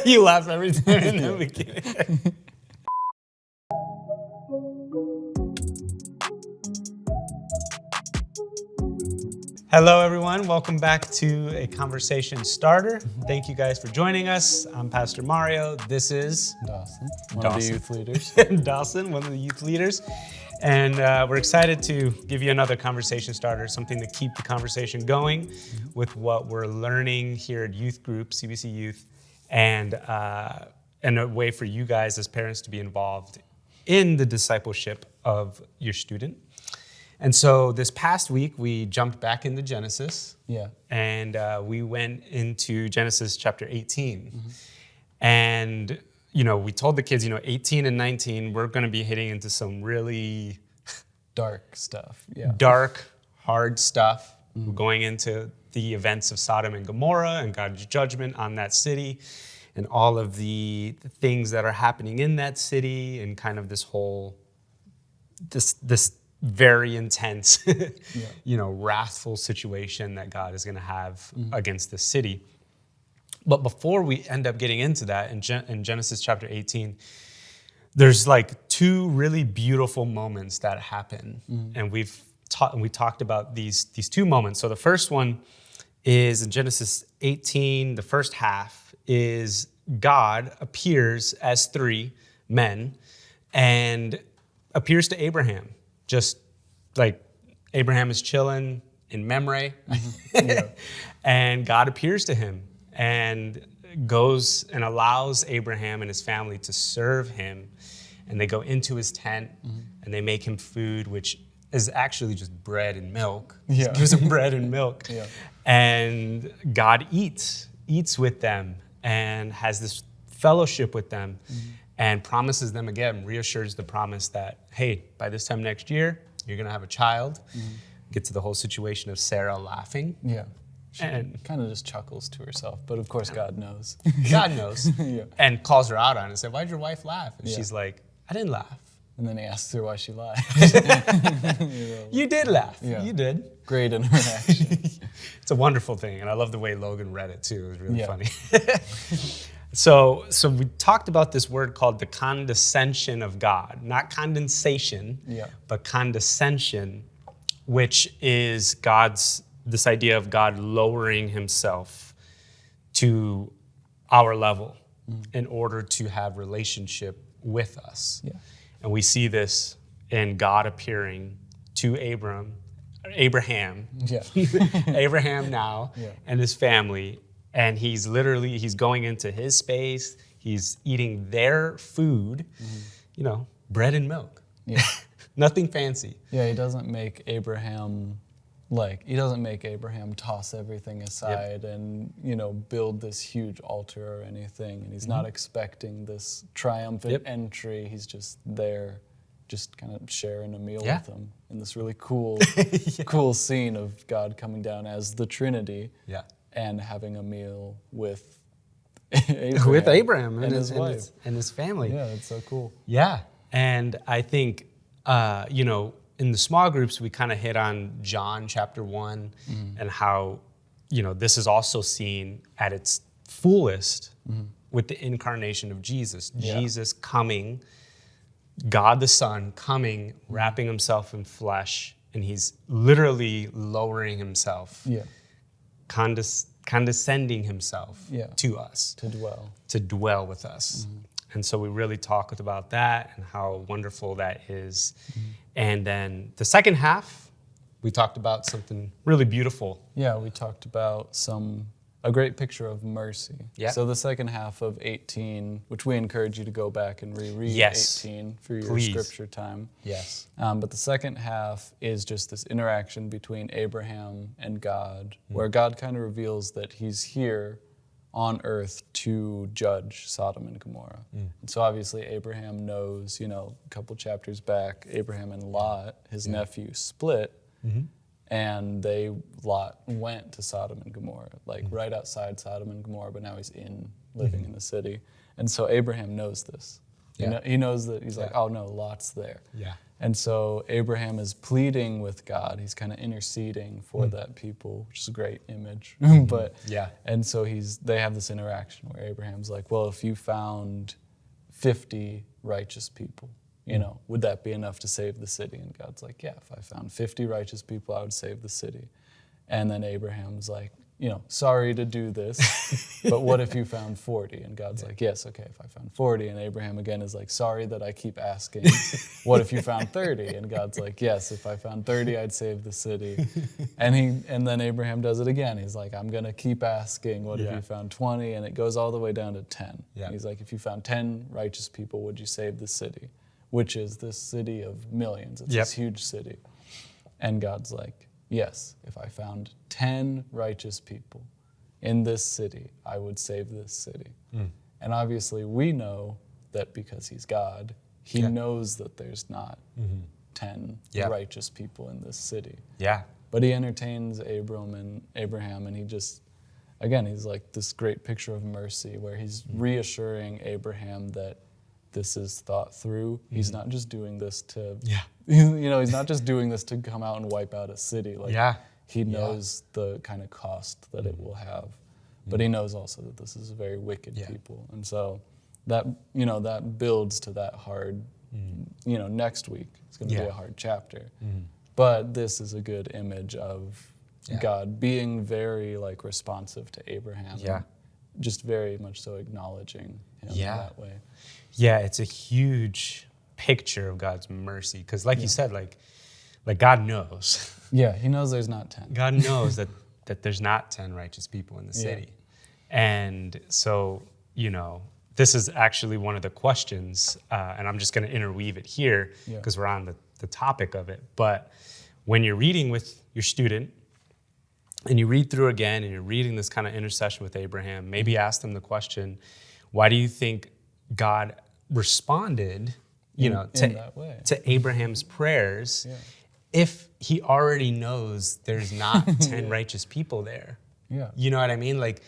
You laugh every time in the beginning. Hello, everyone. Welcome back to a conversation starter. Thank you guys for joining us. I'm Pastor Mario. This is Dawson, one of the youth leaders. Dawson, one of the youth leaders. And we're excited to give you another conversation starter, something to keep the conversation going with what we're learning here at Youth Group, CBC Youth, and a way for you guys as parents to be involved in the discipleship of your student. And so this past week, we jumped back into Genesis. Yeah. And we went into Genesis chapter 18. And, we told the kids, 18 and 19, we're going to be hitting into some really dark stuff. Yeah. Dark, hard stuff. We're going into the events of Sodom and Gomorrah and God's judgment on that city and all of the things that are happening in that city and kind of this whole, this very intense, wrathful situation that God is going to have against the city. But before we end up getting into that, in Genesis chapter 18, there's like two really beautiful moments that happen. And we talked about these two moments. So the first one is in Genesis 18, the first half is God appears as three men and appears to Abraham. Just like Abraham is chilling in Mamre, and God appears to him and goes and allows Abraham and his family to serve him. And they go into his tent and they make him food, which is actually just bread and milk. Yeah. Gives him bread and milk. Yeah. And God eats with them and has this fellowship with them. And promises them again, reassures the promise that, hey, by this time next year, you're going to have a child. Get to the whole situation of Sarah laughing. Yeah. She And kind of just chuckles to herself, but of course God knows. God knows. Yeah. And calls her out on it and said, why'd your wife laugh? And she's like, I didn't laugh. And then he asks her why she lied. You did laugh. Yeah. You did. Great interaction. It's a wonderful thing. And I love the way Logan read it too. It was really Yeah. funny. So we talked about this word called the condescension of God, not condensation, but condescension, which is this idea of God lowering himself to our level in order to have relationship with us. Yeah. And we see this in God appearing to Abraham, Yeah. Abraham now and his family. And he's going into his space. He's eating their food, bread and milk. Yeah. Nothing fancy. Yeah, he doesn't make Abraham toss everything aside and, build this huge altar or anything. And he's not expecting this triumphant entry. He's just there, just kind of sharing a meal with them in this really cool, cool scene of God coming down as the Trinity. Yeah. And having a meal with Abraham and his wife. And his family. Yeah, it's so cool. Yeah. And I think, in the small groups, we kind of hit on John chapter 1 and how, this is also seen at its fullest with the incarnation of Jesus. Yeah. Jesus coming, God the Son coming, wrapping himself in flesh, and he's literally lowering himself. Yeah. Condescending himself to us. To dwell with us. And so we really talked about that and how wonderful that is. And then the second half, we talked about something really beautiful. Yeah, we talked about a great picture of mercy. Yeah. So the second half of 18, which we encourage you to go back and reread 18 for your scripture time. Yes. But the second half is just this interaction between Abraham and God, where God kind of reveals that he's here on earth to judge Sodom and Gomorrah. And so obviously Abraham knows, a couple chapters back, Abraham and Lot, his nephew, split. And Lot went to Sodom and Gomorrah, right outside Sodom and Gomorrah, but now he's living in the city. And so Abraham knows this. He knows that he's like, oh no, Lot's there. Yeah. And so Abraham is pleading with God. He's kind of interceding for that people, which is a great image. But Yeah. and so they have this interaction where Abraham's like, well, if you found 50 righteous people, would that be enough to save the city? And God's like, yeah, if I found 50 righteous people, I would save the city. And then Abraham's like, sorry to do this, but what if you found 40? And God's like, yes, okay, if I found 40. And Abraham again is like, sorry that I keep asking. What if you found 30? And God's like, yes, if I found 30, I'd save the city. And then Abraham does it again. He's like, I'm going to keep asking. What if you found 20? And it goes all the way down to 10. Yeah. He's like, if you found 10 righteous people, would you save the city? Which is this city of millions. It's this huge city. And God's like, yes, if I found 10 righteous people in this city, I would save this city. And obviously we know that because he's God, he knows that there's not 10 righteous people in this city. Yeah. But he entertains Abraham, and he just, again, he's like this great picture of mercy where he's reassuring Abraham that this is thought through. He's not just doing this to, he's not just doing this to come out and wipe out a city. Like, he knows the kind of cost that it will have, but he knows also that this is a very wicked people. And so that, that builds to that hard, next week it's going to be a hard chapter. But this is a good image of God being very responsive to Abraham. And just very much so acknowledging him in that way. Yeah, it's a huge picture of God's mercy. Because like you said, like God knows. Yeah, he knows there's not 10. God knows that there's not 10 righteous people in the city. And so, this is actually one of the questions, and I'm just going to interweave it here because we're on the topic of it. But when you're reading with your student, and you read through again, and you're reading this kind of intercession with Abraham, maybe ask them the question, why do you think God responded, to Abraham's prayers if he already knows there's not 10 righteous people there? Yeah. You know what I mean? Like,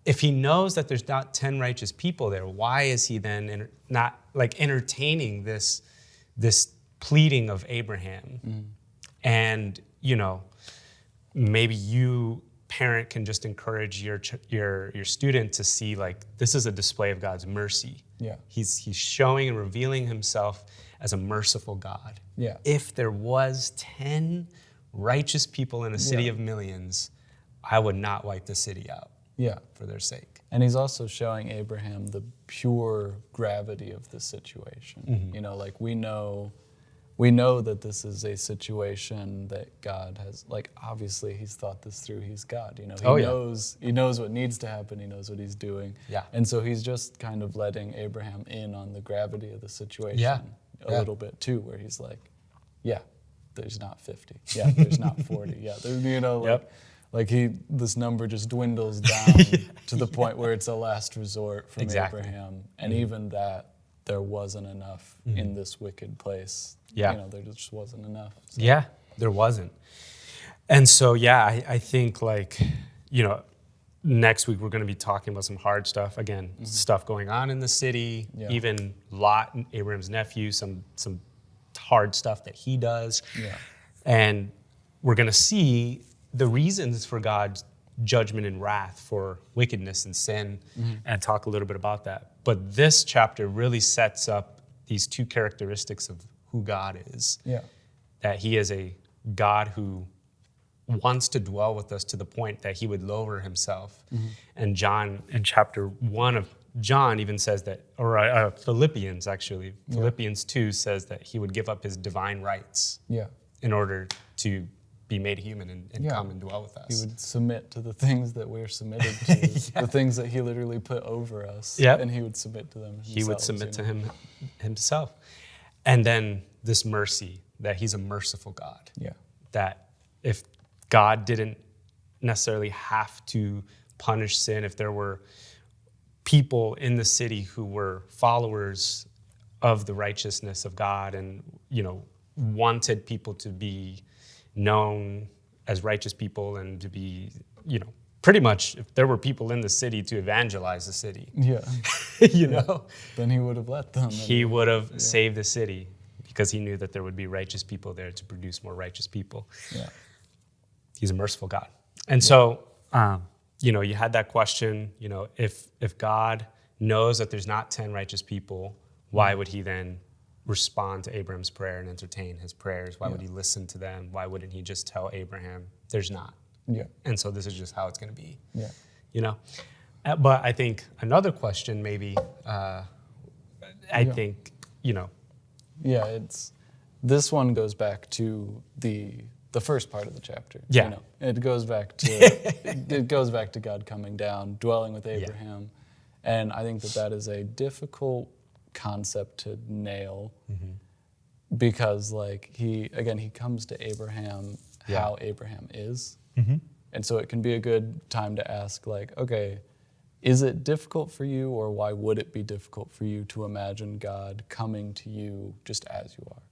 if he knows that there's not 10 righteous people there, why is he then not entertaining this pleading of Abraham? And, maybe you, parent, can just encourage your student to see this is a display of God's mercy. Yeah. He's showing and revealing himself as a merciful God. Yeah. If there was 10 righteous people in a city of millions, I would not wipe the city out. For their sake. And he's also showing Abraham the pure gravity of the situation. We know that this is a situation that God has, obviously he's thought this through. He's God, he knows what needs to happen. He knows what he's doing. Yeah. And so he's just kind of letting Abraham in on the gravity of the situation a little bit too, where he's like, there's not 50. Yeah, there's not 40. This number just dwindles down to the point where it's a last resort from Abraham. And even that, there wasn't enough in this wicked place. There just wasn't enough. So. Yeah, there wasn't. And so, I think next week we're going to be talking about some hard stuff. Again, stuff going on in the city, even Lot, Abraham's nephew, some hard stuff that he does. Yeah. And we're going to see the reasons for God's judgment and wrath for wickedness and sin, and talk a little bit about that. But this chapter really sets up these two characteristics of who God is. Yeah. That he is a God who wants to dwell with us to the point that he would lower himself. And John, in chapter 1 of John, even says that, or Philippians actually, Philippians 2 says that he would give up his divine rights in order to be made human and come and dwell with us. He would submit to the things that we're submitted to, the things that he literally put over us, and he would submit to them himself. He would submit to him himself. And then this mercy, that he's a merciful God. Yeah. That if God didn't necessarily have to punish sin, if there were people in the city who were followers of the righteousness of God and, wanted people to be known as righteous people and to be, pretty much if there were people in the city to evangelize the city, then he would have let them. He would have saved the city. because he knew that there would be righteous people there to produce more righteous people. Yeah. He's a merciful God. And so, you had that question, if God knows that there's not 10 righteous people, why would he then respond to Abraham's prayer and entertain his prayers? Why would he listen to them? Why wouldn't he just tell Abraham, there's not? Yeah. And so this is just how it's going to be. Yeah. But I think another question maybe, Yeah, this one goes back to the first part of the chapter. Yeah. It goes back to God coming down, dwelling with Abraham. And I think that is a difficult concept to nail because he comes to Abraham how Abraham is. And so it can be a good time to ask okay, is it difficult for you, or why would it be difficult for you to imagine God coming to you just as you are?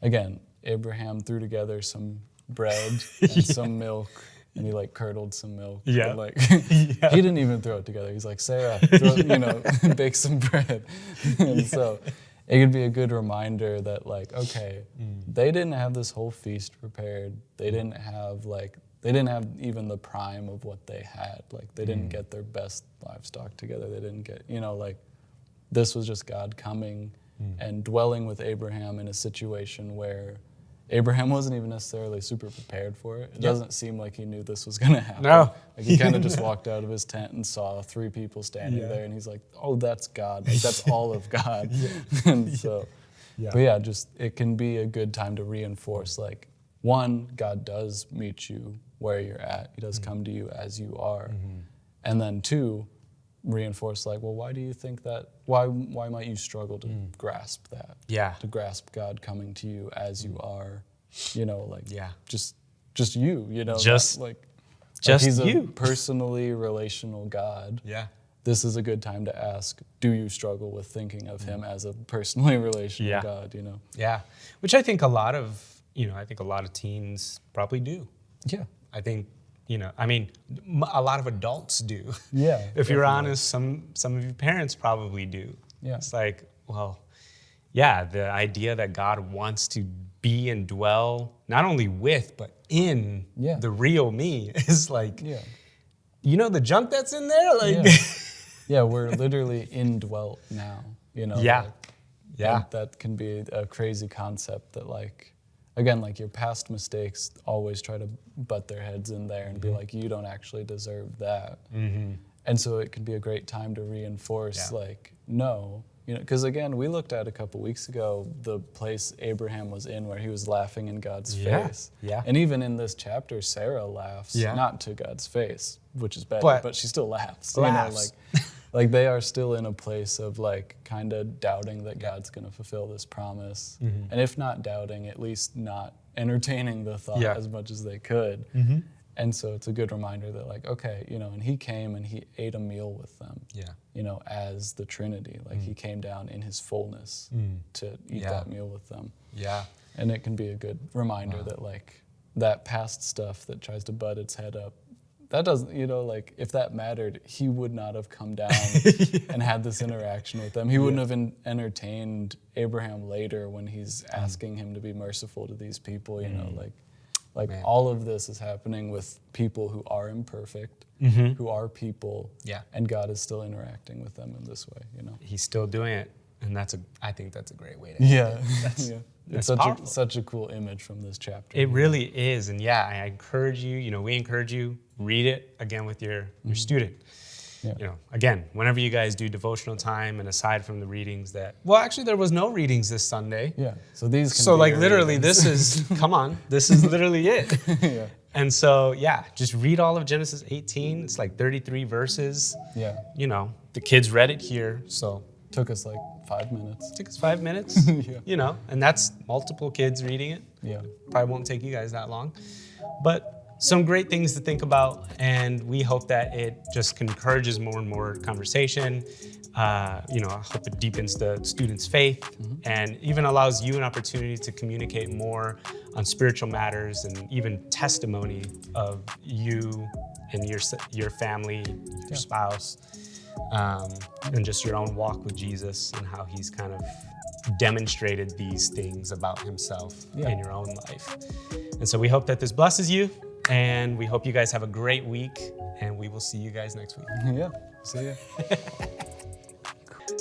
Again, Abraham threw together some bread and some milk, and he curdled some milk. Yeah. But, he didn't even throw it together. He's like, Sarah, bake some bread. And so it could be a good reminder that okay, they didn't have this whole feast prepared. They didn't have even the prime of what they had. They didn't get their best livestock together. They didn't get, this was just God coming and dwelling with Abraham in a situation where Abraham wasn't even necessarily super prepared for it. It doesn't seem like he knew this was going to happen. No. He kind of just walked out of his tent and saw 3 people standing there, and he's like, oh, that's God. That's all of God. And so, but it can be a good time to reinforce, one, God does meet you where you're at. He does come to you as you are. And then 2, reinforce why do you think that, why might you struggle to grasp that? To grasp God coming to you as you are, just you, just he's you. a personally relational God. This is a good time to ask, do you struggle with thinking of him as a personally relational God, Which I think a lot of teens probably do. I think, a lot of adults do. Yeah. If you're honest, some of your parents probably do. It's the idea that God wants to be and dwell not only with, but in the real me is the junk that's in there? We're literally indwelt now, That can be a crazy concept that again, your past mistakes always try to butt their heads in there and be you don't actually deserve that. And so it can be a great time to reinforce, no. Because again, we looked at a couple weeks ago the place Abraham was in where he was laughing in God's face. And even in this chapter, Sarah laughs, not to God's face, which is bad, but she still laughs. They are still in a place of kind of doubting that God's going to fulfill this promise. And if not doubting, at least not entertaining the thought as much as they could. And so it's a good reminder that okay, and he came and he ate a meal with them, as the Trinity. He came down in his fullness to eat that meal with them. And it can be a good reminder that that past stuff that tries to butt its head up, that doesn't, if that mattered, he would not have come down and had this interaction with them. He wouldn't have entertained Abraham later when he's asking him to be merciful to these people, all of this is happening with people who are imperfect, who are people, and God is still interacting with them in this way, He's still doing it, and I think that's a great way to end it. It's such a cool image from this chapter. It really is, and I encourage you, we encourage you, read it again with your student. Again, whenever you guys do devotional time, and aside from the readings actually there was no readings this Sunday. So these can be literally readings. this is literally it. And so just read all of Genesis 18. It's 33 verses. The kids read it here, so took us 5 minutes. Took us 5 minutes. And that's multiple kids reading it. Probably won't take you guys that long. But some great things to think about, and we hope that it just encourages more and more conversation. I hope it deepens the students' faith and even allows you an opportunity to communicate more on spiritual matters and even testimony of you and your family, your spouse, and just your own walk with Jesus and how he's kind of demonstrated these things about himself in your own life. And so we hope that this blesses you, and we hope you guys have a great week, and we will see you guys next week. Yeah, see ya.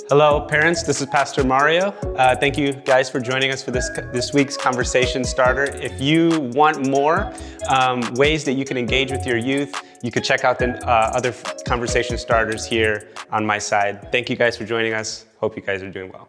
Hello, parents. This is Pastor Mario. Thank you guys for joining us for this week's Conversation Starter. If you want more ways that you can engage with your youth, you could check out the other Conversation Starters here on my side. Thank you guys for joining us. Hope you guys are doing well.